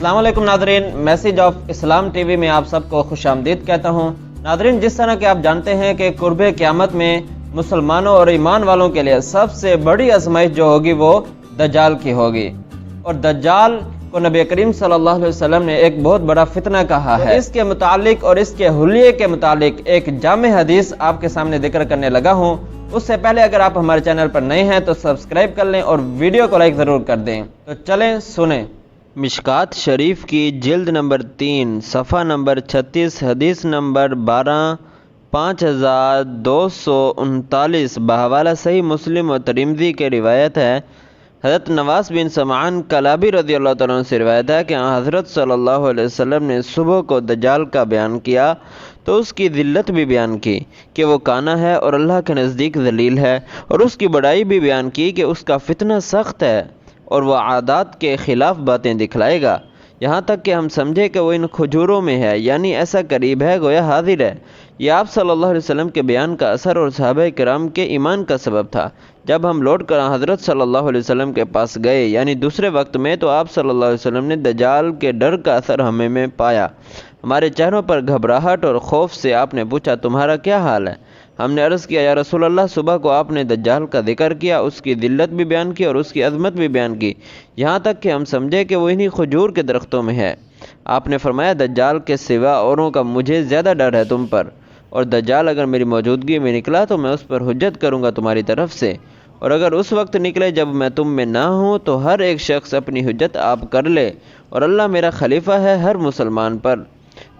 अस्सलाम वालेकुम Nadreen, message of Islam TV में आप सबको खुश आमदीद कहता हूँ। नादरीन, जिस तरह के आप जानते हैं कि कुर्बे क़यामत में मुसलमानों और ईमान वालों के लिए सबसे बड़ी आजमाइश जो होगी वो दज्जाल की होगी, और दज्जाल को नबी करीम सल्लल्लाहु अलैहि वसल्लम ने एक बहुत बड़ा फितना कहा है। इसके मुतालिक और इसके हुलिये के मुतालिक एक जामे हदीस आपके सामने जिक्र करने लगा हूँ। उससे पहले अगर आप हमारे चैनल पर नए हैं तो सब्सक्राइब कर लें और वीडियो को लाइक ज़रूर कर दें। तो चलें सुने। मिशकात शरीफ की जिल्द नंबर 3 सफ़ा नंबर 36 हदीस नंबर 12 5239 बहवाला सही मुस्लिम और तिरमिज़ी के रिवायत है। हज़रत नवास बिन समाअन कलाबी रज़ी अल्लाह तआला अन्हु से रिवायत है कि हज़रत सल्लल्लाहु अलैहि वसल्लम ने सुबह को दज्जाल का बयान किया तो उसकी ज़िल्लत भी बयान की कि वो काना है और अल्लाह के नज़दीक ज़लील है, और उसकी बड़ाई भी बयान की कि उसका फितना सख्त है और वह आदात के ख़िलाफ़ बातें दिखलाएगा, यहाँ तक कि हम समझे कि वो इन खजूरों में है, यानी ऐसा करीब है गोया हाजिर है। यह आप सल्लल्लाहु अलैहि वसल्लम के बयान का असर और सहाबा किराम के ईमान का सबब था। जब हम लौट कर हज़रत सल्लल्लाहु अलैहि वसल्लम के पास गए यानी दूसरे वक्त में, तो आप सल्लल्लाहु अलैहि वसल्लम ने दज्जाल के डर का असर हमें में पाया। हमारे चेहरों पर घबराहट और खौफ से आपने पूछा, तुम्हारा क्या हाल है? हमने अर्ज़ किया, या रसूल अल्लाह, सुबह को आपने दज्जाल का जिक्र किया, उसकी ज़िल्लत भी बयान की और उसकी अज़मत भी बयान की, यहाँ तक कि हम समझे कि वो इन्हीं खजूर के दरख्तों में है। आपने फरमाया, दज्जाल के सिवा औरों का मुझे ज़्यादा डर है तुम पर, और दज्जाल अगर मेरी मौजूदगी में निकला तो मैं उस पर हुज्जत करूँगा तुम्हारी तरफ से, और अगर उस वक्त निकले जब मैं तुम में ना हूँ तो हर एक शख्स अपनी हुज्जत आप कर ले, और अल्लाह मेरा खलीफा है हर मुसलमान पर।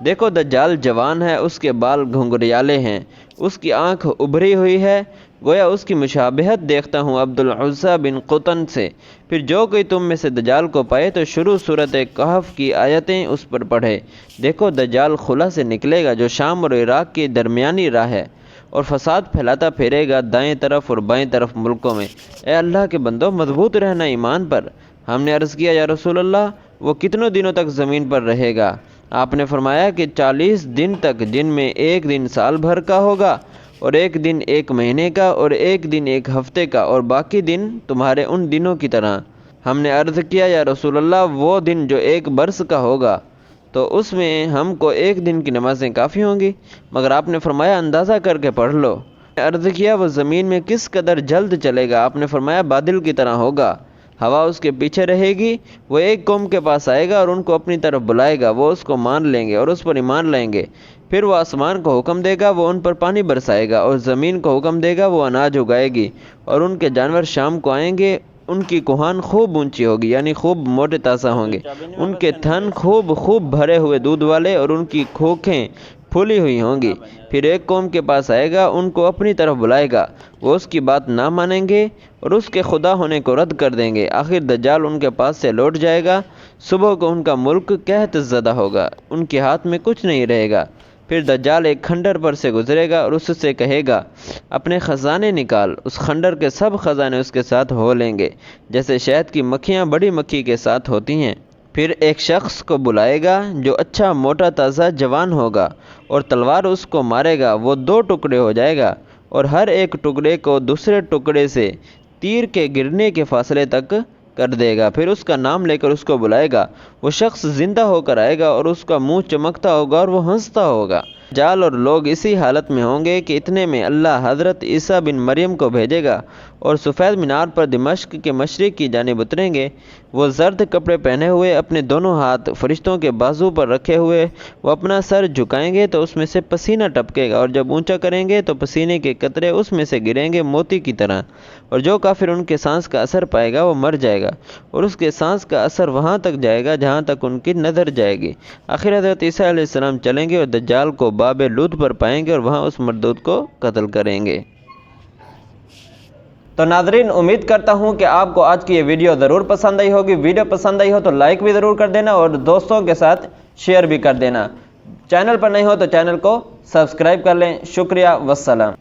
देखो, दज्जाल जवान है, उसके बाल घुंघरियाले हैं, उसकी आंख उभरी हुई है, गोया उसकी मुशाबहत देखता हूँ अब्दुल उज़्ज़ा बिन क़ुतन से। फिर जो कोई तुम में से दज्जाल को पाए तो शुरू सूरत कहफ की आयतें उस पर पढ़े। देखो, दज्जाल खुला से निकलेगा जो शाम और इराक की दरमियानी राह है, और फसाद फैलाता फिरेगा दाएं तरफ और बाएं तरफ मुल्कों में। ए अल्लाह के बंदो, मजबूत रहना ईमान पर। हमने अर्ज़ किया, या रसूल अल्लाह, वो कितनों दिनों तक ज़मीन पर रहेगा? आपने फरमाया कि 40 दिन तक, जिनमें एक दिन साल भर का होगा और एक दिन एक महीने का और एक दिन एक हफ्ते का, और बाकी दिन तुम्हारे उन दिनों की तरह। हमने अर्ज़ किया, या रसूल अल्लाह, वो दिन जो एक बरस का होगा तो उसमें हमको एक दिन की नमाज़ें काफ़ी होंगी, मगर आपने फरमाया अंदाज़ा करके पढ़ लो। अर्ज़ किया, वो ज़मीन में किस कदर जल्द चलेगा? आपने फरमाया बादल की तरह होगा, हवा उसके पीछे रहेगी। वो एक कौम के पास आएगा और उनको अपनी तरफ बुलाएगा, वो उसको मान लेंगे और उस पर ईमान लाएंगे। फिर वो आसमान को हुक्म देगा, वो उन पर पानी बरसाएगा, और ज़मीन को हुक्म देगा, वो अनाज उगाएगी, और उनके जानवर शाम को आएंगे। उनकी कुहान खूब ऊंची होगी, यानी खूब मोटे ताज़ा होंगे, उनके थन खूब भरे हुए दूध वाले, और उनकी खोखें फूली हुई होंगी। फिर एक कौम के पास आएगा, उनको अपनी तरफ बुलाएगा, वो उसकी बात ना मानेंगे और उसके खुदा होने को रद्द कर देंगे। आखिर दज्जाल उनके पास से लौट जाएगा। सुबह को उनका मुल्क कहत ज़दा होगा, उनके हाथ में कुछ नहीं रहेगा। फिर दज्जाल एक खंडर पर से गुजरेगा और उससे कहेगा, अपने ख़जाने निकाल। उस खंडर के सब ख़जाने उसके साथ हो लेंगे, जैसे शहद की मक्खियाँ बड़ी मक्खी के साथ होती हैं। फिर एक शख्स को बुलाएगा जो अच्छा मोटा ताज़ा जवान होगा, और तलवार उसको मारेगा। वो 2 टुकड़े हो जाएगा, और हर एक टुकड़े को दूसरे टुकड़े से तीर के गिरने के फासले तक कर देगा। फिर उसका नाम लेकर उसको बुलाएगा। वो शख्स जिंदा होकर आएगा और उसका मुंह चमकता होगा और वो हंसता होगा। जाल और लोग इसी हालत में होंगे कि इतने में अल्लाह हज़रत ईसा बिन मरियम को भेजेगा, और सफ़ेद मीनार पर दिमश्क के मशरिक़ की जानिब उतरेंगे। वो जर्द कपड़े पहने हुए, अपने दोनों हाथ फरिश्तों के बाजू पर रखे हुए, वो अपना सर झुकाएंगे तो उसमें से पसीना टपकेगा, और जब ऊंचा करेंगे तो पसीने के कतरे उसमें से गिरेंगे मोती की तरह। और जो काफिर उनके सांस का असर पाएगा वो मर जाएगा, और उसके सांस का असर वहाँ तक जाएगा जहाँ तक उनकी नज़र जाएगी। आखिर हज़रत ईसा अलैहिस्सलाम चलेंगे और दज्जाल को बाबे लूद पर पाएंगे और वहाँ उस मरदूद को कत्ल करेंगे। तो नाज़रीन, उम्मीद करता हूँ कि आपको आज की ये वीडियो ज़रूर पसंद आई होगी। वीडियो पसंद आई हो तो लाइक भी ज़रूर कर देना और दोस्तों के साथ शेयर भी कर देना। चैनल पर नहीं हो तो चैनल को सब्सक्राइब कर लें। शुक्रिया, वस्सलाम।